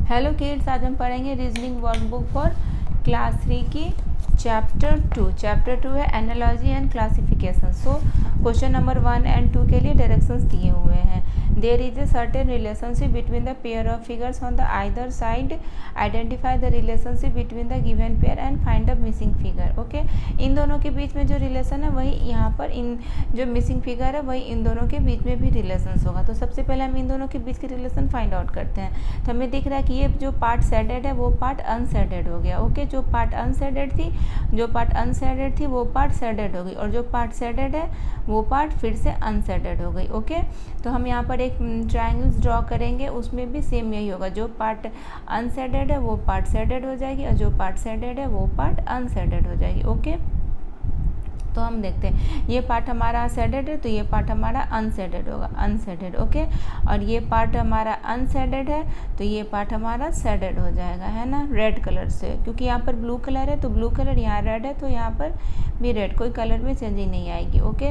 Hello kids, आज हम पढ़ेंगे रीजनिंग वर्कबुक फॉर क्लास 3 की चैप्टर 2 है analogy and classification. So question number 1 and 2 के लिए डायरेक्शंस दिए हुए हैं। There is a certain relationship between the pair of figures on the either side, identify the relationship between the given pair and find the missing figure. Okay, इन दोनों के बीच में जो रिलेशन है वही यहाँ पर इन जो मिसिंग फिगर है वही इन दोनों के बीच में भी रिलेशन होगा। तो सबसे पहले हम इन दोनों के बीच की रिलेशन फाइंड आउट करते हैं। तो हमें दिख रहा है कि ये जो पार्ट शेडेड है वो पार्ट अनशेडेड हो गया। ओके, जो पार्ट अनशेडेड थी वो पार्ट शेडेड हो गई, और जो पार्ट शेडेड है वो पार्ट फिर से अनशेडेड हो गई। ओके, तो हम यहाँ पर एक ट्रायंगल्स ड्रॉ करेंगे, उसमें भी सेम यही होगा। जो पार्ट अनशेडेड है वो पार्ट शेडेड हो जाएगी, और जो पार्ट शेडेड है वो पार्ट अनशेडेड हो जाएगी। ओके, तो हम देखते हैं ये पार्ट हमारा शेडेड है तो ये पार्ट हमारा अनशेडेड होगा, अनशेडेड। ओके, और ये पार्ट हमारा अनशेडेड है तो ये पार्ट हमारा शेडेड हो जाएगा, है ना, रेड कलर से। क्योंकि यहाँ पर ब्लू कलर है तो ब्लू कलर, यहाँ रेड है तो यहाँ पर भी रेड, कोई कलर में चेंजिंग नहीं आएगी। ओके,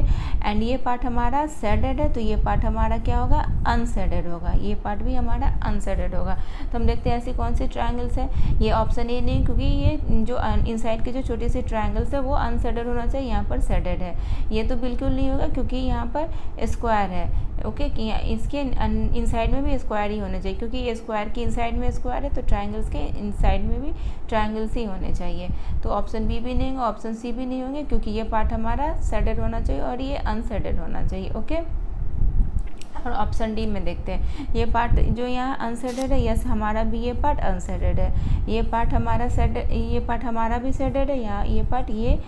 एंड ये पार्ट हमारा शेडेड है तो ये पार्ट हमारा क्या होगा, अनशेडेड होगा, ये पार्ट भी हमारा अनशेडेड होगा। तो हम देखते हैं ऐसी कौन सी ट्रायंगल्स है। ये ऑप्शन ए नहीं, क्योंकि ये जो इनसाइड की जो छोटी सी ट्रायंगल्स है वो अनशेडेड होना चाहिए, यहाँ पर शेडेड है। ये तो बिल्कुल नहीं होगा क्योंकि यहाँ पर स्क्वायर है। ओके, इसके इनसाइड में भी स्क्वायर ही होने चाहिए, क्योंकि ये स्क्वायर की इनसाइड में स्क्वायर है तो ट्रायंगल्स के इनसाइड में भी ट्रायंगल्स ही होने चाहिए। तो ऑप्शन बी भी नहीं होगा, ऑप्शन सी भी नहीं होंगे, क्योंकि ये पार्ट हमारा शेडेड होना चाहिए और ये अनशेडेड होना चाहिए। ओके, और ऑप्शन डी में देखते हैं ये पार्ट जो यहाँ अनशेडेड है, यस हमारा भी ये पार्ट अनशेडेड है, ये पार्ट हमारा शेडेड, ये पार्ट हमारा भी शेडेड है, यहाँ ये पार्ट, ये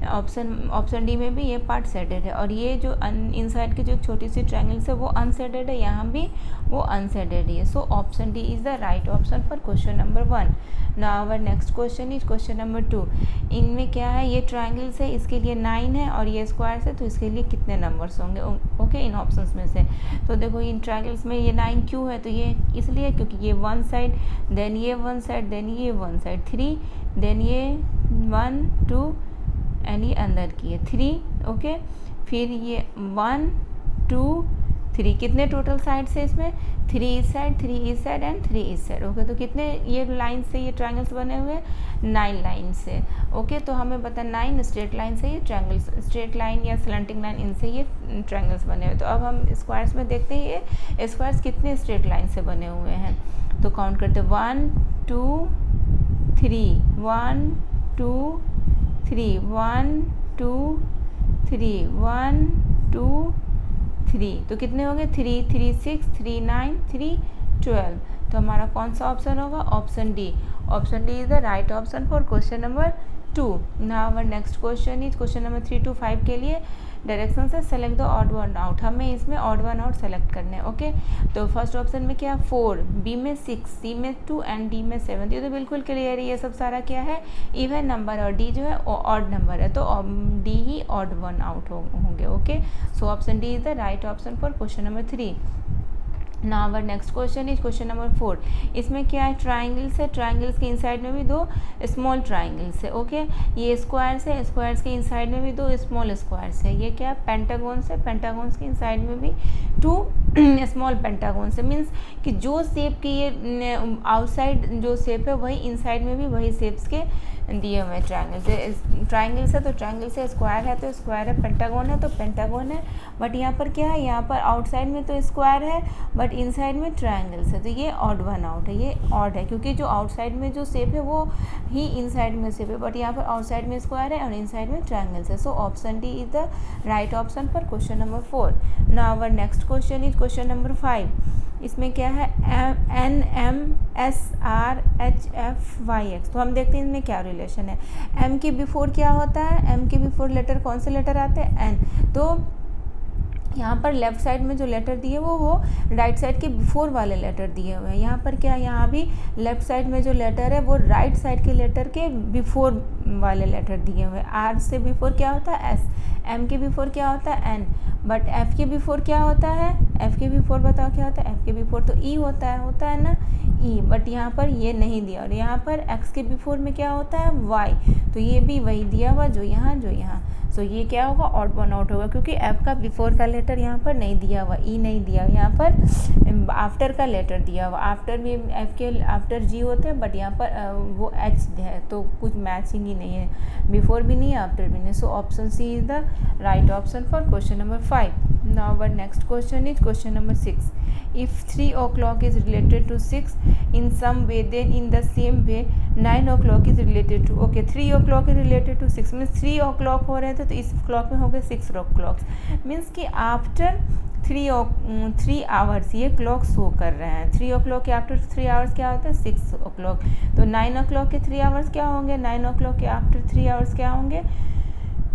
ऑप्शन डी में भी ये पार्ट शेडेड है, और ये जो इनसाइड की जो छोटी सी ट्रायंगल्स है वो अनशेडेड है, यहाँ भी वो अनशेडेड है। So option D is the right option for question number 1। Now our next question is question number 2। इनमें क्या है, ये ट्रायंगल्स है, इसके लिए 9 है और ये स्क्वायर्स है, तो इसके लिए कितने नंबर्स होंगे। ओके, इन ऑप्शंस में से तो देखो इन ट्रायंगल्स में ये 9 क्यों है, तो ये इसलिए क्योंकि ये 1 साइड, देन ये 1 साइड, देन ये 1 साइड 3, देन ये 1 2 एंड ये अंदर की है 3। ओके, फिर ये 1 2 3, कितने टोटल साइड से इसमें 3 इस साइड, 3 इस साइड एंड 3 इस साइड। ओके, तो कितने ये लाइन से ये ट्रायंगल्स बने हुए हैं, 9 लाइन से। ओके, तो हमें पता 9 स्ट्रेट लाइन से ये ट्रायंगल्स, स्ट्रेट लाइन या स्लैंटिंग लाइन, इनसे ये ट्रायंगल्स बने हुए। तो अब हम स्क्वायर्स में देखते हैं ये स्क्वायर्स कितने स्ट्रेट लाइन से बने हुए हैं। तो काउंट करते 1 2 3, 1 2 3, 1 2 3, 1 2 3, तो कितने हो गए 3 3 6 3 9 3 12। तो हमारा कौन सा ऑप्शन होगा, option D. Option D is the right option for question number 2। Now our next question is question number 3 to 5 के लिए डायरेक्शन से select the odd one out. हमें इसमें ऑड वन आउट सेलेक्ट करने हैं। ओके, तो first option में क्या 4, बी में 6, सी में 2 एंड डी में 7। ये तो बिल्कुल क्लियर है, ये सब सारा क्या है, इवन नंबर, और डी जो है ऑड नंबर है, तो डी ही ऑड वन आउट होंगे। Okay, so option D is the right option for question number 3। Now our next question is question number 4। इसमें क्या है, ट्रायंगल्स है, ट्रायंगल्स के इनसाइड में भी 2 स्मॉल ट्रायंगल्स है। ओके, ये स्क्वायर्स है, स्क्वायर्स के इनसाइड में भी 2 स्मॉल स्क्वायर्स है। ये क्या, पेंटागॉन्स है, पेंटागॉन्स के इनसाइड में भी 2 स्मॉल पेंटागॉन्स है। मीन्स कि जो शेप की ये आउटसाइड जो शेप है वही इनसाइड में भी वही शेप्स के दिए हुए ट्रायंगल्स है। ट्रायंगल्स है तो ट्रायंगल्स है, स्क्वायर है तो स्क्वायर है, पेंटागॉन है तो पेंटागॉन है। बट यहाँ पर क्या है, यहाँ पर आउटसाइड में तो स्क्वायर है बट इनसाइड में ट्रायंगल्स है, तो ये ऑड वन आउट है, ये ऑड है, क्योंकि जो आउटसाइड में जो शेप है वो ही इनसाइड में शेप है, बट यहाँ पर आउटसाइड में स्क्वायर है और इनसाइड में ट्रायंगल्स है। So option D is the right option for question number 4। Now our next question is question number 5। इसमें क्या है, N M S R H F Y X. तो हम देखते हैं इनमें क्या रिलेशन है। एम के बिफोर क्या होता है, एम के बिफोर लेटर कौन से लेटर आते हैं, एन। तो यहाँ पर लेफ्ट साइड में जो लेटर दिए वो राइट साइड के बिफोर वाले लेटर दिए हुए हैं। यहाँ पर क्या, यहाँ भी लेफ्ट साइड में जो लेटर है वो राइट साइड के लेटर के बिफोर वाले लेटर दिए हुए हैं। आर से बिफोर क्या होता है, एस। एम के बिफोर क्या होता है, एन। बट एफ के बिफोर क्या होता है, एफ के बिफोर बताओ क्या होता है, एफ के बिफोर तो ई होता है ना, ई, बट यहाँ पर ये नहीं दिया, और यहाँ पर x के बिफोर में क्या होता है y, तो ये भी वही दिया हुआ जो यहाँ सो ये क्या होगा, ऑड वन आउट होगा, क्योंकि f का बिफोर का लेटर यहाँ पर नहीं दिया हुआ, ई नहीं दिया हुआ, यहाँ पर आफ्टर का लेटर दिया हुआ, आफ्टर भी f के आफ्टर g होते हैं, बट यहाँ पर वो h है, तो कुछ मैचिंग ही नहीं है, बिफोर भी नहीं है, आफ्टर भी नहीं। So option C is the right option for question number 5। Now our next question is question number 6। If 3 o'clock is related to 6 in some way, then in the same way 9 o'clock is related to, okay 3 o'clock is related to 6 means 3 o'clock हो रहे थे, तो इस clock में हो गए 6 o'clock, means कि after 3 hours ये क्लॉक शो कर रहे हैं। 3 o'clock के आफ्टर 3 आवर्स क्या होता है 6 o'clock, तो 9 o'clock के 3 आवर्स क्या होंगे, 9 o'clock के आफ्टर 3 आवर्स क्या होंगे,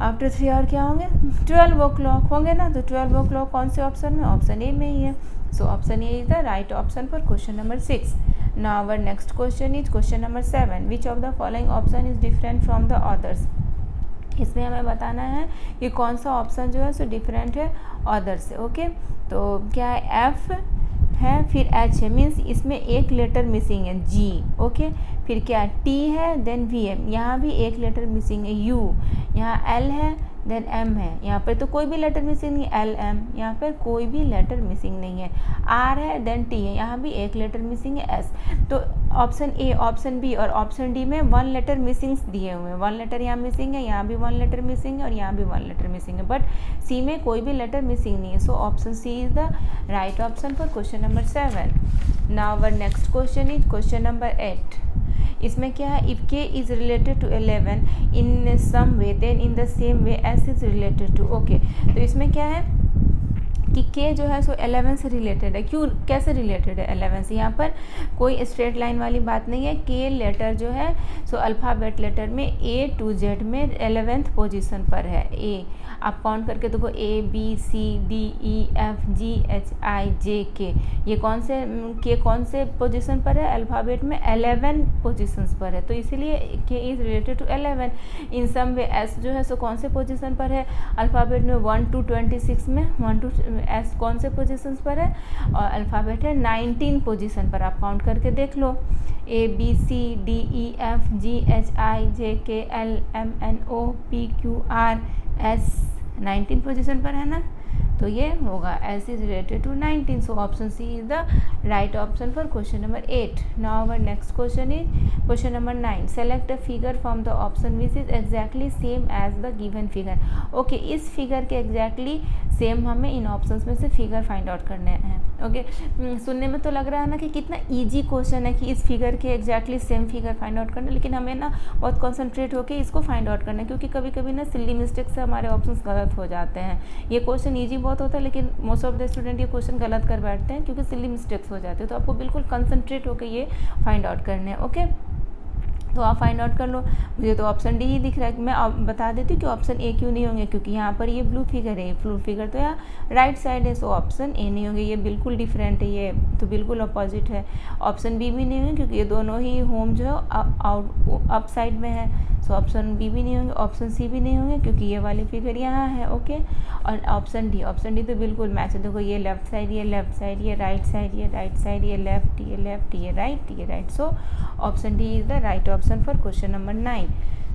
आफ्टर 3 आवर क्या होंगे 12 o'clock होंगे ना, तो 12 o'clock कौन से ऑप्शन में, ऑप्शन ए में ही है। So option A is the right option for question number 6। Now our next question is question number 7। Which of the following option is different from the others. इसमें हमें बताना है कि कौन सा ऑप्शन जो है सो डिफरेंट है अदर से। ओके, तो क्या है, एफ है, फिर एच है, मीन्स इसमें एक लेटर मिसिंग है जी। ओके, फिर क्या टी है, देन वी एम, यहाँ भी एक लेटर मिसिंग है यू, यहाँ एल है, देन एम है, यहाँ पर तो कोई भी लेटर मिसिंग नहीं, एल एम, यहाँ पर कोई भी लेटर मिसिंग नहीं है, आर है, देन टी है, यहाँ भी एक लेटर मिसिंग है एस। तो ऑप्शन ए, ऑप्शन बी और ऑप्शन डी में 1 लेटर मिसिंग दिए हुए हैं, 1 लेटर यहाँ मिसिंग है, यहाँ भी 1 लेटर मिसिंग है, और यहाँ भी 1 लेटर मिसिंग है, बट सी में कोई भी लेटर मिसिंग नहीं है। So option C is the right option for question number 7। Now our next question is question number 8। इसमें क्या है, if k is related to 11 in some way, then in the same way s is related to. Okay, तो इसमें क्या है कि k जो है सो 11 से रिलेटेड है। क्यों, कैसे रिलेटेड है 11 से, यहाँ पर कोई स्ट्रेट लाइन वाली बात नहीं है। k लेटर जो है सो अल्फ़ाबेट लेटर में A to Z में 11th पोजीशन पर है। A आप काउंट करके देखो, A B C D E F G H I J K, ये कौन से k कौन से पोजीशन पर है अल्फ़ाबेट में, 11 पोजीशंस पर है, तो इसीलिए k is related to 11। In some way s जो है सो कौन से पोजीशन पर है अल्फ़ाबेट में, 1 to 26 में, 1 to s कौन से पोजीशंस पर है, और अल्फ़ाबेट है 19 पोजीशन पर। आप काउंट करके देख लो, A B C D E F G H I J K L M N O P Q R S 19 position पर है ना, तो ये होगा S इज रिलेटेड टू 19। So option C is the right option for question number 8। Now our next question is question number 9। Select a figure from the option which is exactly same as the given figure. Okay, इस figure के exactly same हमें इन options में से figure find out करने हैं। Okay, सुनने में तो लग रहा है ना कि कितना इजी क्वेश्चन है कि इस फिगर के exactly same figure find out करना, लेकिन हमें ना बहुत कॉन्सेंट्रेट होकर इसको फाइंड आउट करना है, क्योंकि कभी कभी ना सिली मिस्टेक से हमारे ऑप्शंस गलत हो जाते हैं। ये क्वेश्चन इजी बहुत होता है, लेकिन मोस्ट ऑफ द स्टूडेंट ये क्वेश्चन गलत कर बैठते हैं क्योंकि सिली मिस्टेक्स हो जाते हैं। तो आपको बिल्कुल कंसंट्रेट होकर ये फाइंड आउट करने हैं। ओके, तो आप फाइंड आउट कर लो। मुझे तो ऑप्शन डी ही दिख रहा है। मैं आप बता देती हूँ कि ऑप्शन ए क्यों नहीं होंगे, क्योंकि यहाँ पर ये ब्लू फिगर है, ब्लू फिगर तो यहाँ राइट साइड है, सो ऑप्शन ए नहीं होंगे, ये बिल्कुल डिफरेंट है, ये तो बिल्कुल अपोजिट है। ऑप्शन बी भी नहीं होंगे क्योंकि ये दोनों ही होम जो है अप साइड में है, सो ऑप्शन बी भी नहीं होंगे। ऑप्शन सी भी नहीं होंगे क्योंकि ये वाली फिगर यहाँ है। ओके, और ऑप्शन डी तो बिल्कुल मैच है। देखो ये लेफ्ट साइड, ये लेफ्ट साइड, ये राइट साइड, ये राइट साइड, ये लेफ्ट, ये लेफ्ट, ये राइट, ये right. So option D is the right option for question number 9।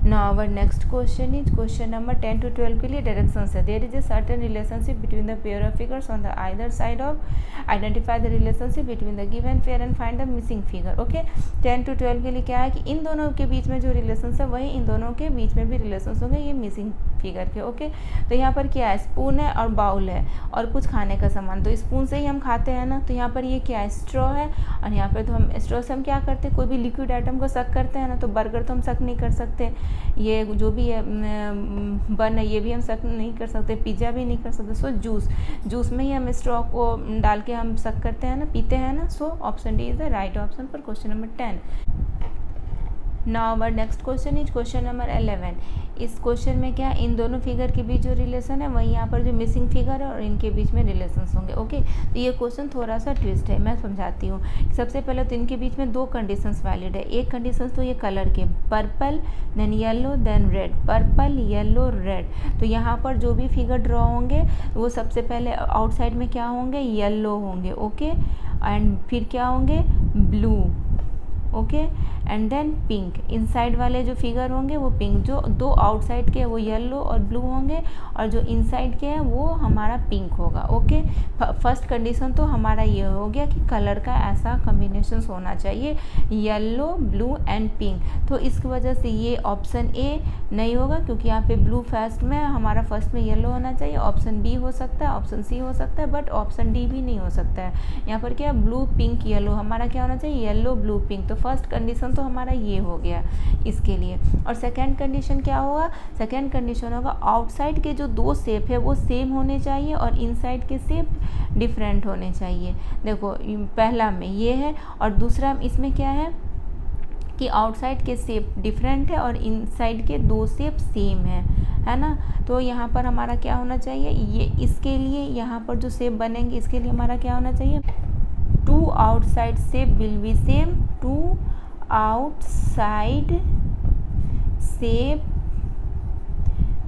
Now our next question is question number 10 to 12 के लिए डायरेक्शन है। There is a certain relationship between the pair of figures on the either side of identify the relationship between the given pair and find the missing figure. Okay, 10 to 12 के लिए क्या है कि इन दोनों के बीच में जो रिलेशन है वही इन दोनों के बीच में भी रिलेशन होंगे ये मिसिंग फिगर के। ओके, तो यहाँ पर क्या है, स्पून है और बाउल है और कुछ खाने का सामान, तो स्पून से ही हम खाते हैं ना, तो यहाँ पर ये क्या है, स्ट्रॉ है, और यहाँ पर तो हम स्ट्रॉ से हम क्या करते हैं, कोई भी लिक्विड आइटम को सक करते हैं ना, तो बर्गर तो हम सक नहीं कर सकते, ये जो भी है बन है ये भी हम सक नहीं कर सकते, पिज़्ज़ा भी नहीं कर सकते। सो जूस में ही हम स्ट्रॉ को डाल के हम सक करते हैं ना, पीते हैं ना। So option D is the right option for question number 10। Now our next question is question number 11। इस क्वेश्चन में क्या, इन दोनों फिगर के बीच जो रिलेशन है वही यहाँ पर जो मिसिंग फिगर है और इनके बीच में रिलेशंस होंगे। ओके, तो ये क्वेश्चन थोड़ा सा ट्विस्ट है, मैं समझाती हूँ। सबसे पहले तो इनके बीच में 2 कंडीशंस वैलिड है। एक कंडीशन तो ये कलर के, purple then yellow then red, purple yellow red. तो यहाँ पर जो भी फिगर ड्रॉ होंगे वो सबसे पहले आउटसाइड में क्या होंगे, येलो होंगे। ओके, एंड फिर क्या होंगे, blue, okay. And then pink, inside वाले जो फिगर होंगे वो पिंक, जो दो आउटसाइड के वो येलो और ब्लू होंगे, और जो इनसाइड के हैं वो हमारा पिंक होगा। ओके, फर्स्ट कंडीशन तो हमारा ये हो गया कि कलर का ऐसा कॉम्बिनेशन होना चाहिए, येलो ब्लू एंड पिंक। तो इसकी वजह से ये ऑप्शन ए नहीं होगा, क्योंकि यहाँ पे ब्लू फर्स्ट में, हमारा फर्स्ट में येलो होना चाहिए। ऑप्शन बी हो सकता है, ऑप्शन सी हो सकता है, बट ऑप्शन डी भी नहीं हो सकता है। यहाँ पर क्या, ब्लू पिंक येलो, हमारा क्या होना चाहिए, येलो ब्लू पिंक। तो फर्स्ट कंडीशन तो हमारा ये हो गया इसके लिए। और सेकेंड कंडीशन क्या होगा, सेकेंड कंडीशन होगा आउटसाइड के जो दो शेप है वो सेम होने चाहिए और इनसाइड के शेप डिफरेंट होने चाहिए। देखो पहला में ये है, और दूसरा इसमें क्या है कि आउटसाइड के शेप डिफरेंट है और इनसाइड के दो शेप सेम है ना। तो यहाँ पर हमारा क्या होना चाहिए, ये इसके लिए यहाँ पर जो शेप बनेंगे इसके लिए हमारा क्या होना चाहिए, two outside shape will be same, two outside shape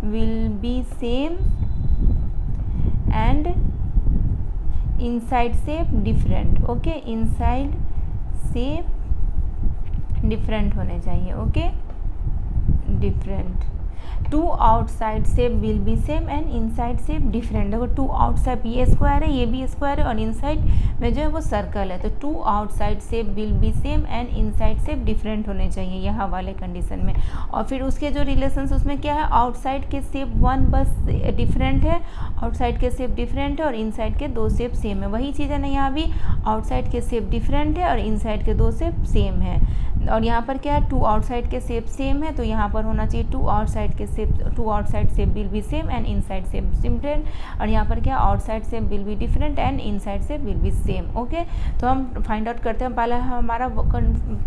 will be same and inside shape different. Okay, inside shape different होने चाहिए। Okay, different. Two outside shape will be same and inside shape different. देखो two outside, ये square है, ये भी square है, और inside में जो है वो सर्कल है। तो two outside shape will be same and inside shape different होने चाहिए यहाँ वाले कंडीशन में। और फिर उसके जो रिलेशंस उसमें क्या है, आउटसाइड के शेप वन बस डिफरेंट है, आउटसाइड के शेप डिफरेंट है और इनसाइड के दो शेप सेम है। वही चीज़ है ना, यहाँ भी आउटसाइड के शेप डिफरेंट है और इनसाइड के दो शेप सेम है। और यहाँ पर क्या है, टू आउटसाइड के शेप सेम है, तो यहाँ पर होना चाहिए टू आउटसाइड के shape, two outside shape will be same and inside shape different. और यहाँ पर क्या, outside shape will be different and inside shape will be same. Okay, तो हम फाइंड आउट करते हैं। पहले हमारा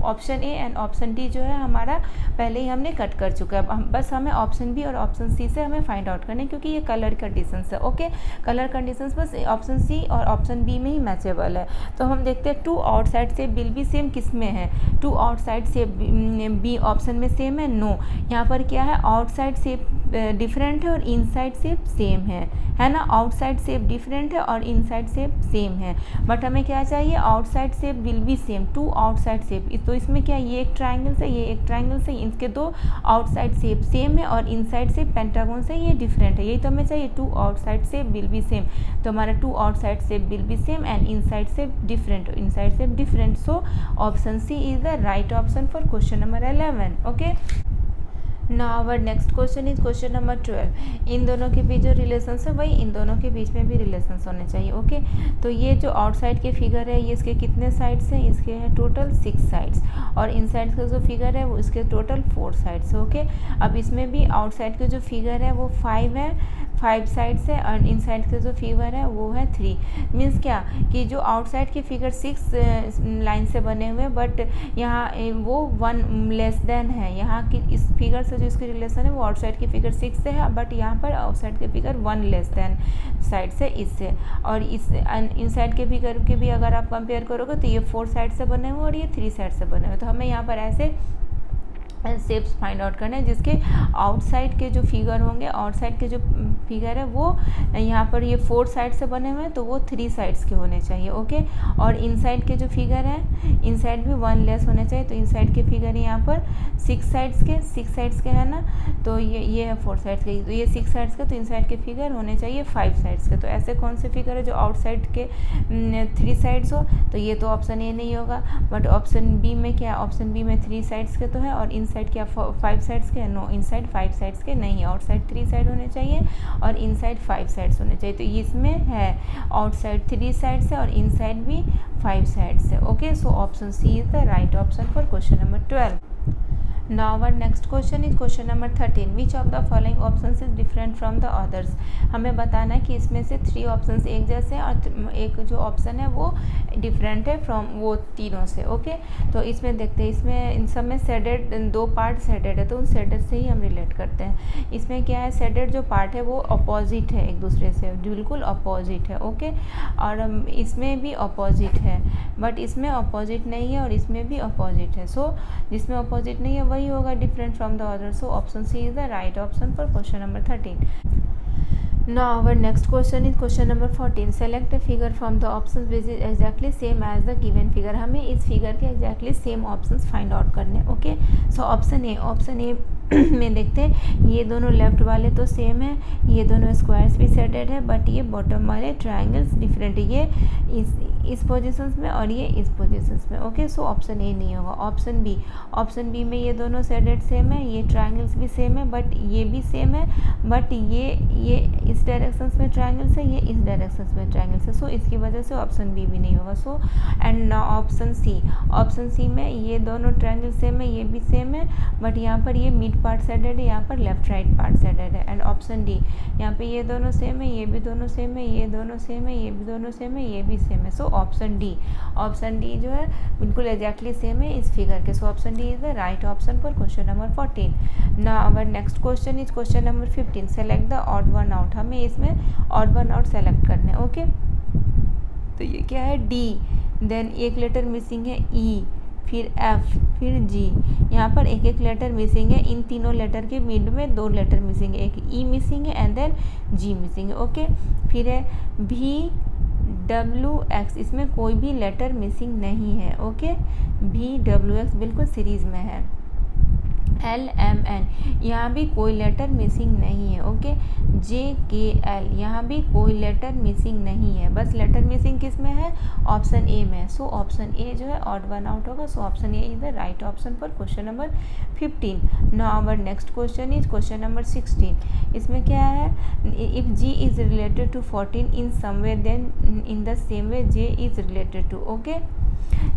option A and option D जो है हमारा पहले ही हमने कट कर चुका है। बस हमें ऑप्शन बी और ऑप्शन सी से हमें फाइंड आउट करना है, क्योंकि ये कलर कंडीशंस है। ओके, कलर कंडीशंस बस ऑप्शन सी और ऑप्शन बी में ही मैचेबल है। तो हम देखते हैं two outside shape will be same किस में है, two outside shape B option में सेम है, नो। यहाँ पर क्या है, आउटसाइड शेप डिफरेंट है और इनसाइड शेप सेम है ना। आउटसाइड शेप डिफरेंट है और इनसाइड शेप सेम है, बट हमें क्या चाहिए, outside shape will be same, two outside shape. तो इसमें क्या, ये एक ट्राइंगल से, ये एक ट्राइंगल से, इनके दो आउटसाइड शेप सेम है और इनसाइड शेप पेंटागन से ये डिफरेंट है। यही तो हमें चाहिए, two outside shape will be same. तो हमारा two outside shape will be same and inside shape different, inside shape different. So option C is the right option for question number 11। Okay, now our next question is question number 12। इन दोनों के बीच जो relations है वही इन दोनों के बीच में भी रिलेशंस होने चाहिए। ओके, तो ये जो आउटसाइड के फिगर है ये इसके कितने साइड्स हैं, इसके हैं टोटल 6 साइड्स, और इनसाइड का जो फिगर है वो इसके टोटल 4 साइड्स। ओके, अब इसमें भी आउटसाइड के जो फिगर है वो 5 है, 5 साइड्स है, और इनसाइड का जो फिगर है वो है 3। मीन्स क्या कि जो आउटसाइड के फिगर 6 लाइन से बने हुए, बट यहाँ वो 1 लेस देन है। यहाँ की इस फिगर से जो इसकी रिलेशन है वो आउटसाइड के फिगर 6 से है, बट यहाँ पर आउटसाइड के फिगर 1 लेस देन साइड से इससे। और इस इनसाइड के फिगर के भी अगर आप कंपेयर करोगे तो ये 4 साइड से बने हुए और ये 3 साइड से बने हुए। तो हमें यहाँ पर ऐसे शेप्स फाइंड आउट करना है जिसके आउटसाइड के जो फिगर होंगे, आउटसाइड के जो फिगर है वो यहाँ पर ये 4 साइड से बने हुए हैं, तो वो 3 साइड्स के होने चाहिए। ओके, और इनसाइड के जो फिगर है, इनसाइड भी 1 लेस होने चाहिए, तो इनसाइड के फिगर यहाँ पर 6 साइड्स के है ना। तो ये है 4 साइड्स के, तो ये 6 साइड्स के, तो इनसाइड के फिगर होने चाहिए 5 साइड्स के। तो ऐसे कौन से फिगर है जो आउटसाइड के 3 साइड्स हो, तो ये तो ऑप्शन ए नहीं होगा। बट ऑप्शन बी में क्या, ऑप्शन बी में 3 साइड्स के तो है, और इनसाइड क्या 5 साइड्स के, नो, इनसाइड 5 साइड्स के नहीं है। आउटसाइड 3 साइड होने चाहिए और इनसाइड 5 साइड्स होने चाहिए। तो इसमें है आउटसाइड 3 साइड्स है और इनसाइड भी 5 साइड्स है। Okay, so option C is the right option for question number 12। Now our next question is question number 13. Which of the following options is different from the others? हमें बताना है कि इसमें से 3 ऑप्शंस एक जैसे हैं और एक जो ऑप्शन है वो डिफरेंट है फ्रॉम वो तीनों से। ओके, तो इसमें देखते हैं, इसमें इन सब में शेडेड 2 पार्ट शेडेड है, तो उन शेडेड से ही हम रिलेट करते हैं। इसमें क्या है, शेडेड जो पार्ट है वो अपोजिट है एक दूसरे से, बिल्कुल अपोजिट है। ओके, और इसमें भी अपोजिट है, बट इसमें अपोजिट नहीं है और इसमें भी अपोजिट है। सो जिसमें अपोजिट नहीं है वही होगा different from the other. So option C is the right option for question number 13। Now our next question is question number 14. Select a figure from the options which is exactly same as the given figure. हमें इस figure के exactly same options find out करने. Okay, so option A में देखते हैं, ये दोनों left वाले तो सेम है, ये दोनों स्क्वायर्स भी सेटेड है, बट ये बॉटम वाले ट्रायंगल्स डिफरेंट है, ये इस पोजीशंस में और ये इस पोजीशंस में. ओके, सो ऑप्शन ए नहीं होगा. ऑप्शन बी में ये दोनों सेटेड सेम है, ये ट्रायंगल्स भी सेम है, बट ये भी सेम है, बट ये इस डायरेक्शंस में ट्रायंगल्स है, ये इस डायरेक्शंस में ट्रायंगल्स है. सो इसकी वजह से ऑप्शन बी भी नहीं होगा. सो एंड ऑप्शन सी में ये दोनों ट्रायंगल सेम है, ये भी सेम है, बट यहाँ पर ये मिड पार्ट सेटेड है, यहाँ पर लेफ्ट राइट पार्ट सेटेड है. एंड ऑप्शन डी, यहाँ पे ये दोनों सेम है, ये भी दोनों सेम है, ये दोनों सेम है, ये भी दोनों सेम है, ये भी सेम है. सो ऑप्शन डी जो है बिल्कुल एग्जैक्टली सेम है इस फिगर के. So option D is the right option for question number 14. Now our next question is question number 15. Select the odd one out. हमें इसमें ऑड वन आउट सेलेक्ट करना है. ओके, तो ये क्या है, डी, देन एक लेटर मिसिंग है ई, फिर एफ, फिर जी. यहाँ पर एक एक लेटर मिसिंग है. इन तीनों लेटर के मिड में दो लेटर मिसिंग है, एक ई मिसिंग है एंड देन जी मिसिंग है. ओके, फिर है भी डब्ल्यू एक्स, इसमें कोई भी लेटर मिसिंग नहीं है. ओके, भी डब्ल्यू एक्स बिल्कुल सीरीज में है. एल एम एन, यहाँ भी कोई लेटर मिसिंग नहीं है. ओके, जे के एल, यहाँ भी कोई लेटर मिसिंग नहीं है. बस लेटर मिसिंग किस में है, ऑप्शन ए में. सो ऑप्शन ए जो है ऑड वन आउट होगा. So option A is the right option for question number 15. Now our next question is question number 16. इसमें क्या है, if G is related to 14 in some way then in the same way J is related to. Okay,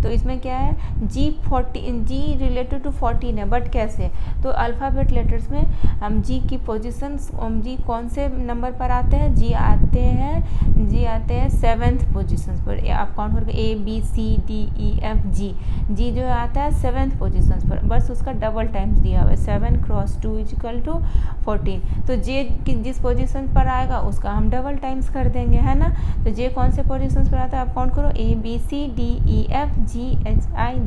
तो इसमें क्या है, जी related to 14 है, but कैसे, तो अल्फ़ाबेट लेटर्स में हम जी की पोजीशंस, जी कौन से नंबर पर आते हैं, जी आते हैं 7th पोजीशंस पर. आप काउंट करके A B C D E F G जो आता है 7th पोजीशंस पर. बस उसका डबल टाइम्स दिया हुआ है, 7 × 2 = 14. तो जे जिस पोजीशन पर आएगा उसका हम डबल टाइम्स कर देंगे, है ना. तो जे कौन से पोजीशंस पर आता है, आप काउंट करो, A B C D E F G H I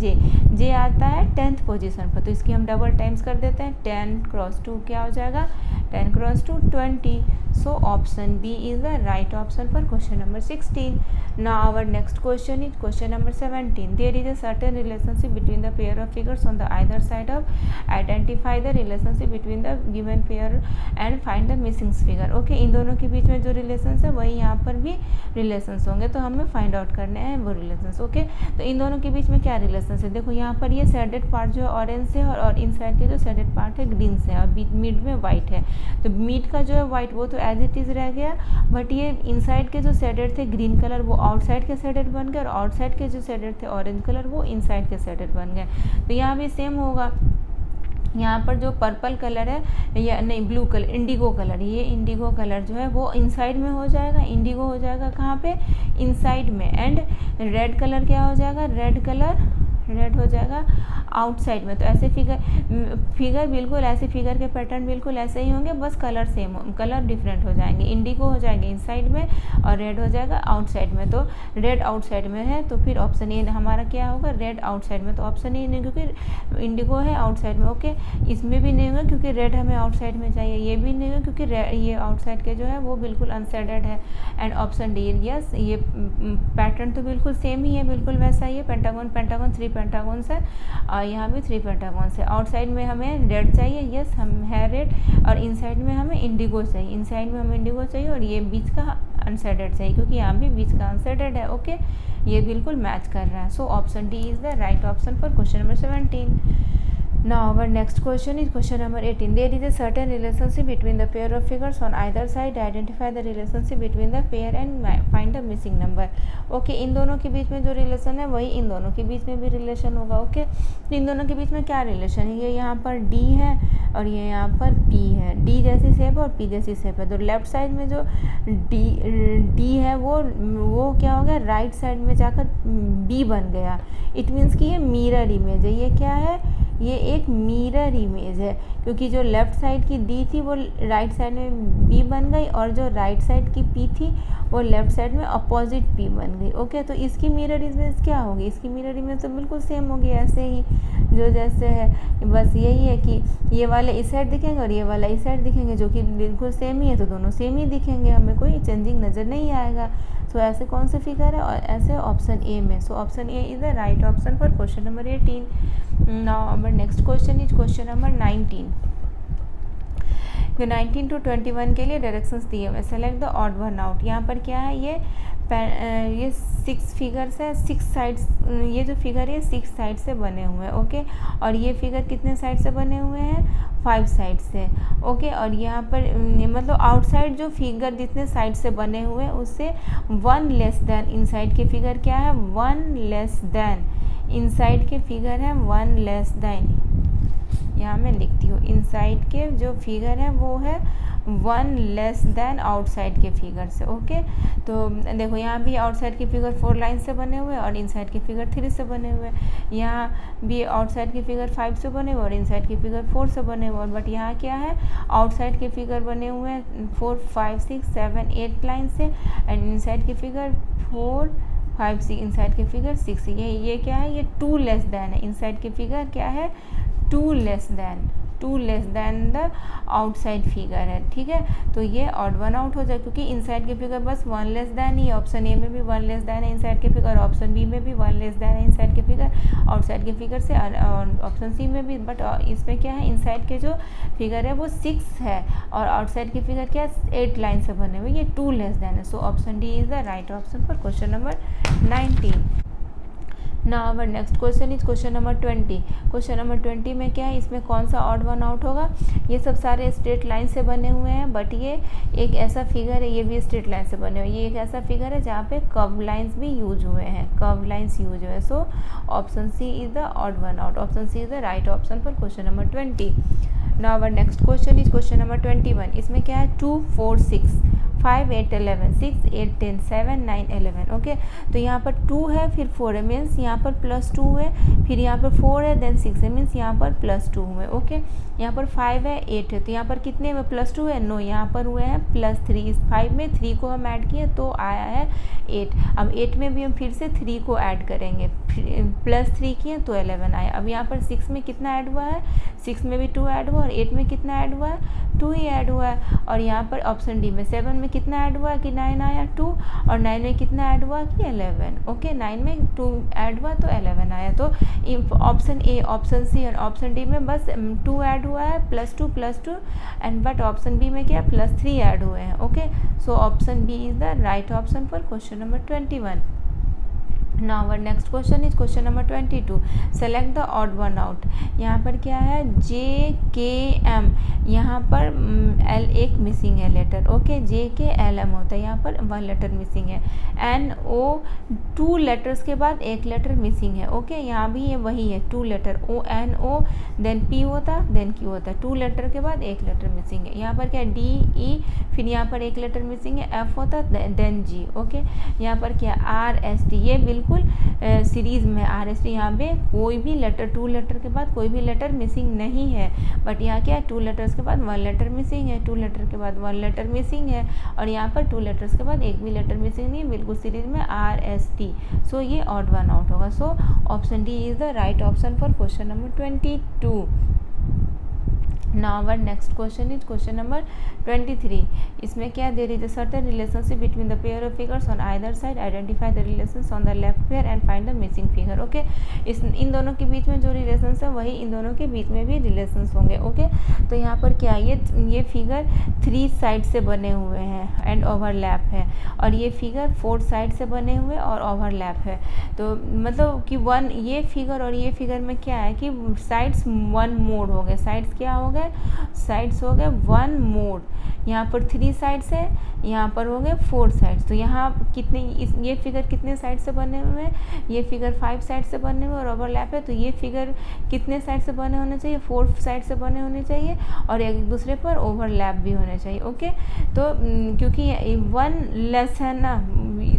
J आता है 10th पोजीशन पर, तो इसकी हम डबल टाइम्स कर देते हैं. 10 × 2 क्या हो जाएगा, 10 × 2 20. So option B is the right option for question number 16. Now our next question is question number 17. There is a certain relationship between the pair of figures on the either side of, identify the relationship between the given pair and find the missing figure. Okay, इन दोनों के बीच में जो relation है वही यहाँ पर भी रिलेशंस होंगे, तो हमें फाइंड आउट करने हैं वो रिलेशंस. ओके, तो इन दोनों के बीच में क्या रिलेशन है, देखो यहाँ पर ये शेडेड पार्ट जो है ऑरेंज से और इन साइड के जो शेडेड पार्ट है ग्रीन से, और मिड में वाइट है. तो मिड का जो है वाइट वो तो एज इट इज़ रह गया, बट ये इनसाइड के जो शेडेड थे ग्रीन कलर वो आउटसाइड के शेडेड बन गए, और आउटसाइड के जो शेडेड थे ऑरेंज कलर वो इनसाइड के शेडेड बन गए. तो यहाँ भी सेम होगा. यहाँ पर जो पर्पल कलर है, या नहीं ब्लू कलर, इंडिगो कलर, ये इंडिगो कलर जो है वो इनसाइड में हो जाएगा, इंडिगो हो जाएगा कहाँ पे, इनसाइड में. एंड रेड कलर क्या हो जाएगा, रेड हो जाएगा आउटसाइड में. तो ऐसे फिगर बिल्कुल ऐसे फिगर के पैटर्न बिल्कुल ऐसे ही होंगे, बस कलर डिफरेंट हो जाएंगे. इंडिगो हो जाएंगे इनसाइड में और रेड हो जाएगा आउटसाइड में. तो रेड आउटसाइड में है, तो फिर ऑप्शन ए हमारा क्या होगा, रेड आउटसाइड में. तो ऑप्शन ए नहीं, क्योंकि इंडिगो है आउटसाइड में. ओके, इसमें भी नहीं होगा क्योंकि रेड हमें आउटसाइड में चाहिए, ये भी नहीं होगा क्योंकि ये आउटसाइड के जो है वो बिल्कुल अनसेडेड है. एंड ऑप्शन डी, यस, ये पैटर्न तो बिल्कुल सेम ही है, बिल्कुल वैसा ही है. पेंटागन 3 पेंटागन्स है, और यहाँ भी 3 पेंटागन्स है. आउटसाइड में हमें रेड चाहिए, यस हम है रेड, और इनसाइड में हमें इंडिगो चाहिए, और ये बीच का अनसेडेड चाहिए क्योंकि यहाँ भी बीच का अनसेडेड है. ओके, ये बिल्कुल मैच कर रहा है. So option D is the right option for question number 17. Now our next question is question number 18. There is a certain relationship between the pair of figures on either side. Identify the relationship between the pair and find the missing number. Okay, इन दोनों के बीच में जो relation है वही इन दोनों के बीच में भी रिलेशन होगा. ओके, तो इन दोनों के बीच में क्या रिलेशन है, ये यहाँ पर D है और ये यहाँ पर P है. D जैसी शेप और P जैसी शेप है. तो लेफ्ट साइड में जो D है वो क्या हो गया, राइट साइड में जाकर B बन गया. इट मीन्स कि ये मिरर इमेज है. ये क्या है, ये एक मिरर इमेज है, क्योंकि जो लेफ़्ट साइड की डी थी वो राइट साइड में बी बन गई, और जो राइट साइड की पी थी वो लेफ़्ट साइड में अपोजिट पी बन गई। ओके, तो इसकी मिरर इमेज क्या होगी? इसकी मिरर इमेज तो बिल्कुल सेम होगी, ऐसे ही जो जैसे है, बस यही है कि ये वाले इस साइड दिखेंगे और ये वाला इस साइड दिखेंगे, जो कि बिल्कुल सेम ही है, तो दोनों सेम ही दिखेंगे, हमें कोई चेंजिंग नज़र नहीं आएगा। तो ऐसे कौन से फिगर है? और ऐसे ऑप्शन ए में। सो option A is the right option for question number 18। Now our next question is question number 19। 19 to 21 के लिए डायरेक्शंस दिए हुए। Select the odd one out. यहाँ पर क्या है? ये 6 फिगर्स है, 6 साइड्स, ये जो फिगर है 6 साइड से बने हुए हैं। ओके, और ये फिगर कितने साइड से बने हुए हैं? 5 साइड से। ओके, और यहाँ पर मतलब आउटसाइड जो फिगर जितने साइड से बने हुए हैं उससे 1 लेस देन इनसाइड के फिगर क्या है? 1 लेस देन इनसाइड के फिगर है 1 लेस देन। यहाँ मैं लिखती हूँ, इनसाइड के जो फिगर है वो है 1 लेस देन आउटसाइड के फिगर से। ओके, तो देखो यहाँ भी आउटसाइड के फिगर 4 लाइन से बने हुए और इनसाइड के फिगर 3 से बने हुए। यहाँ भी आउटसाइड के फिगर 5 से बने हुए और इनसाइड के फिगर 4 से बने हुए। बट यहाँ क्या है? आउटसाइड के फिगर बने हुए हैं 4, 5, 6, 7, 8 लाइन से, एंड इनसाइड के फिगर 4, 5, 6, इनसाइड के फिगर 6। ये क्या है? ये 2 लेस देन है। इनसाइड के फिगर क्या है? 2 less than the outside figure है। ठीक है, तो ये ऑड वन आउट हो जाए, क्योंकि इनसाइड के फिगर बस 1 लेस देन ही। ऑप्शन ए में भी 1 लेस देन है इनसाइड के फिगर, ऑप्शन बी में भी 1 लेस देन है इनसाइड के फिगर आउटसाइड के फिगर से, और ऑप्शन सी में भी। बट इसमें क्या है? इनसाइड के जो फिगर है वो 6 है और आउटसाइड के फिगर क्या है? 8 लाइन से बने हुए, ये 2 लेस देन है। So option D is the right option for question number 19। Now our next question is question number 20। Question number 20 में क्या है? इसमें कौन सा ऑड वन आउट होगा? ये सब सारे स्ट्रेट लाइन से बने हुए हैं, बट ये एक ऐसा फिगर है, ये भी स्ट्रेट लाइन से बने हुए। ये एक ऐसा फिगर है जहाँ पे कर्व लाइंस भी यूज हुए हैं, कर्व लाइंस यूज हुए हैं। So option C is the odd one out. Option C is the right option for question number 20। Now our next question is question number 21। इसमें क्या है? 2, 4, 6, 5, 8, 11, 6, 8, 10, 7, 9, 11। ओके, तो यहाँ पर 2 है, फिर 4 है, मीन्स यहाँ पर +2 है, फिर यहाँ पर 4 है, देन 6 है, मीन्स यहाँ पर +2 हुए। ओके, यहाँ पर 5 है, 8 है, तो यहाँ पर कितने में +2 है? नो, यहाँ पर हुए हैं +3। इस 5 में 3 को हम ऐड किए तो आया है 8। अब 8 में भी हम फिर से 3 को ऐड करेंगे, +3 किए तो 11 आया। अब यहाँ पर 6 में कितना ऐड हुआ है? 6 में भी 2 ऐड हुआ, और 8 में कितना ऐड हुआ है? 2 ही ऐड हुआ है। और यहाँ पर ऑप्शन डी में 7 में कितना ऐड हुआ कि 9 आया? 2, और 9 में कितना ऐड हुआ कि 11। ओके, 9 में 2 ऐड हुआ तो 11 आया। तो ऑप्शन ए, ऑप्शन सी और ऑप्शन डी में बस 2 ऐड हुआ है, +2 एंड बट ऑप्शन बी में क्या? +3 ऐड हुए हैं। Okay, so option B is the right option for question number 21। Now our next question is question number 22. Select the odd one out. यहाँ पर क्या है? JKM, यहाँ पर L एक मिसिंग है लेटर। ओके, JKLM होता है, यहाँ पर 1 लेटर मिसिंग है। NO 2 लेटर्स के बाद 1 लेटर मिसिंग है। ओके, यहाँ भी ये वही है, 2 लेटर, ONO, देन P होता, देन Q होता है, 2 लेटर के बाद 1 लेटर मिसिंग है। यहाँ पर क्या? DE, फिर यहाँ पर 1 लेटर मिसिंग है, F होता, देन G। ओके, यहाँ पर क्या? RST, ये बिल्कुल सीरीज में RST, यहाँ पे कोई भी लेटर, 2 लेटर के बाद कोई भी लेटर मिसिंग नहीं है। बट यहाँ क्या है? 2 लेटर्स के बाद 1 लेटर मिसिंग है, 2 लेटर के बाद 1 लेटर मिसिंग है, और यहाँ पर 2 लेटर्स के बाद एक भी लेटर मिसिंग नहीं है, बिल्कुल सीरीज में RST। सो ये ऑड वन आउट होगा। So option D is the right option for question number 22। Now our next question is question number 23. इसमें क्या? There is a certain relationship between the pair of figures on either side. Identify the relations on the left pair and find the missing figure. Okay, इन दोनों के बीच में जो relations है वही इन दोनों के बीच में भी रिलेशंस होंगे। ओके, तो यहाँ पर क्या? ये फिगर 3 साइड से बने हुए हैं एंड ओवरलैप है, और ये फिगर 4 साइड से बने हुए और ओवरलैप है। तो मतलब कि ये फिगर और ये फिगर में क्या है कि साइड्स 1 मोड हो गए। साइड्स क्या हो गए? साइड्स हो गए 1 मोड। यहाँ पर 3 साइड्स है, यहाँ पर हो गए 4 साइड्स। तो यहाँ कितने, ये फिगर कितने साइड से बने हुए हैं? ये फिगर 5 साइड से बने हुए और ओवरलैप है। तो ये फिगर कितने साइड से बने होने चाहिए? 4 साइड से बने होने चाहिए, और एक दूसरे पर ओवरलैप भी होने चाहिए। ओके, तो क्योंकि 1 लेस है ना,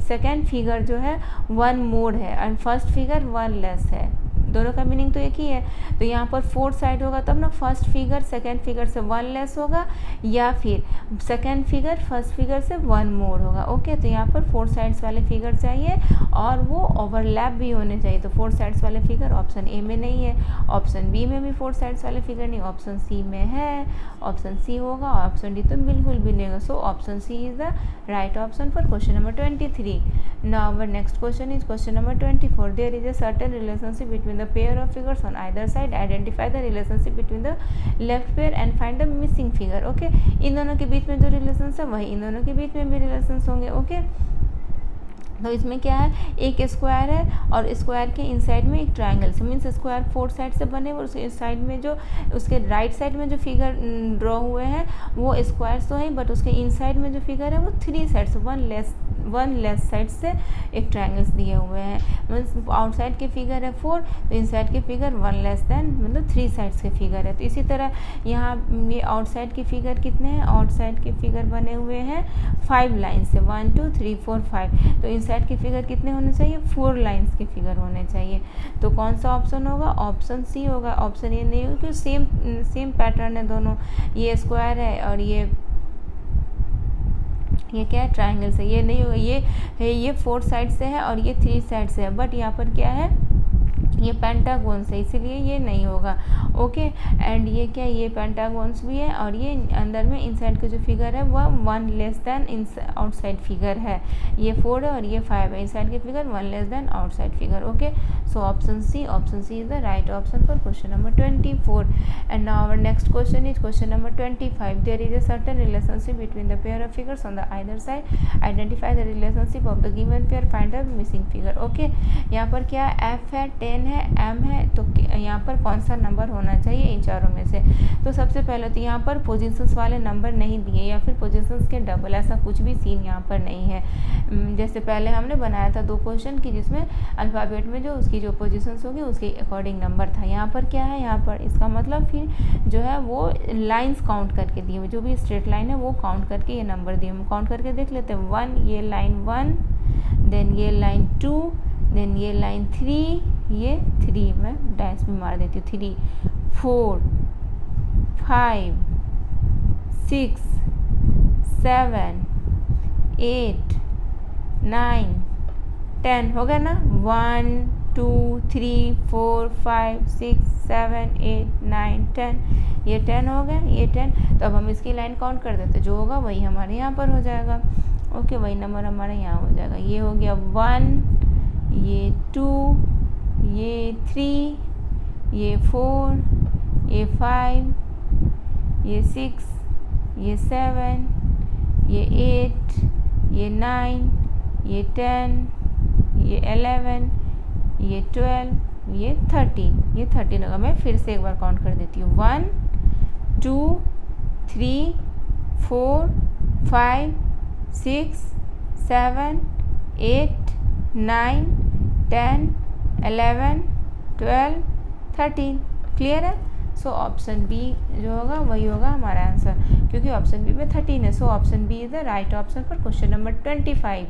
सेकेंड फिगर जो है 1 मोड है, एंड फर्स्ट फिगर 1 लेस है। दोनों का मीनिंग तो एक ही है। तो यहाँ पर 4 साइड होगा तब ना फर्स्ट फिगर सेकेंड फिगर से 1 लेस होगा, या फिर सेकेंड फिगर फर्स्ट फिगर से 1 मोर होगा। ओके, तो यहाँ पर 4 साइड्स वाले फिगर चाहिए और वो ओवरलैप भी होने चाहिए। तो 4 साइड्स वाले फिगर ऑप्शन ए में नहीं है, ऑप्शन बी में भी 4 साइड्स वाले फिगर नहीं, ऑप्शन सी में है, ऑप्शन सी होगा, ऑप्शन डी तो बिल्कुल भी नहीं होगा। So option C is the right option for question number 23. Now our next question is question number 24. There is a certain relationship between the pair of figures on either side. Identify the relationship between the left pair and find the missing figure. Okay, इन दोनों के बीच में जो relations है वही इन दोनों के बीच में भी रिलेशंस होंगे। ओके, तो इसमें क्या है, एक स्क्वायर है और स्क्वायर के इनसाइड में एक ट्रायंगल से, मीन्स स्क्वायर 4 साइड से बने हुए, उसके साइड में जो उसके राइट साइड में जो फिगर ड्रॉ हुए हैं वो स्क्वायर्स तो हैं, बट उसके इनसाइड में जो फिगर है वो 3 साइड से, वन लेस साइड से एक ट्रायंगल्स दिए हुए हैं। मीन्स आउटसाइड के फिगर है 4, तो इनसाइड के फिगर 1 लेस देन मतलब 3 साइड्स के फिगर है। तो इसी तरह यहाँ ये आउटसाइड के फिगर कितने हैं, आउटसाइड के फिगर बने हुए हैं 5 लाइन से, 1 2 3 4 5। तो इनसाइड के फिगर कितने होने चाहिए, 4 लाइन्स के फिगर होने चाहिए। तो कौन सा ऑप्शन होगा, ऑप्शन सी होगा। ऑप्शन ये नहीं होगा क्योंकि सेम पैटर्न है दोनों, ये स्क्वायर है और ये क्या है, ट्रायंगल से। ये नहीं होगा, ये 4 साइड से है और ये 3 साइड से है, बट यहाँ पर क्या है, ये पेंटागोन से, इसीलिए ये नहीं होगा। ओके, एंड ये क्या, ये पेंटागोन्स भी है और ये अंदर में इनसाइड का जो फिगर है वह 1 लेस देन आउटसाइड फिगर है। ये 4 है और ये 5 है, इनसाइड के figure 1 less than outside figure. Okay, so option C is the right option for question number 24. And now our next question is question number 25. There is a certain relationship between the pair of figures on the either side. Identify the relationship of the given pair, find the missing figure. Okay, यहाँ पर क्या F है, 10 है, M है, तो यहाँ पर कौन सा नंबर होना चाहिए इन चारों में से। तो सबसे पहले तो यहाँ पर पोजीशंस वाले नंबर नहीं दिए या फिर पोजीशंस के डबल, ऐसा कुछ भी सीन यहाँ पर नहीं है। जैसे पहले हमने बनाया था 2 क्वेश्चन की जिसमें अल्फ़ाबेट में जो उसकी जो पोजीशंस होगी उसके अकॉर्डिंग नंबर था। यहाँ पर क्या है, यहाँ पर इसका मतलब फिर जो है वो लाइंस काउंट करके दिए हुए, जो भी स्ट्रेट लाइन है वो काउंट करके ये नंबर दिए, हम काउंट करके देख लेते हैं। 1, ये लाइन 1, देन ये लाइन 2, देन ये लाइन 3, ये 3 मैं डैश भी मार देती हूँ, 3 4 5 6 7 8 9 10 हो गया ना। 1 2 3 4 5 6 7 8 9 10, ये 10 हो गया, ये 10। तो अब हम इसकी लाइन काउंट कर देते, जो होगा वही हमारे यहाँ पर हो जाएगा। ओके, वही नंबर हमारे यहाँ हो जाएगा। ये हो गया 1, ये 2, ये 3, ये 4, ये 5, ये 6, ये 7, ये 8, ये 9, ये 10, ये 11, ये 12, ये 13, ये 13 होगा। मैं फिर से एक बार काउंट कर देती हूँ। 1 2 3 4 5 6 7 8 9 10 11 12 13। क्लियर है। सो ऑप्शन बी जो होगा वही होगा हमारा आंसर, क्योंकि ऑप्शन बी में 13 है। So option B is the right option for question number 25.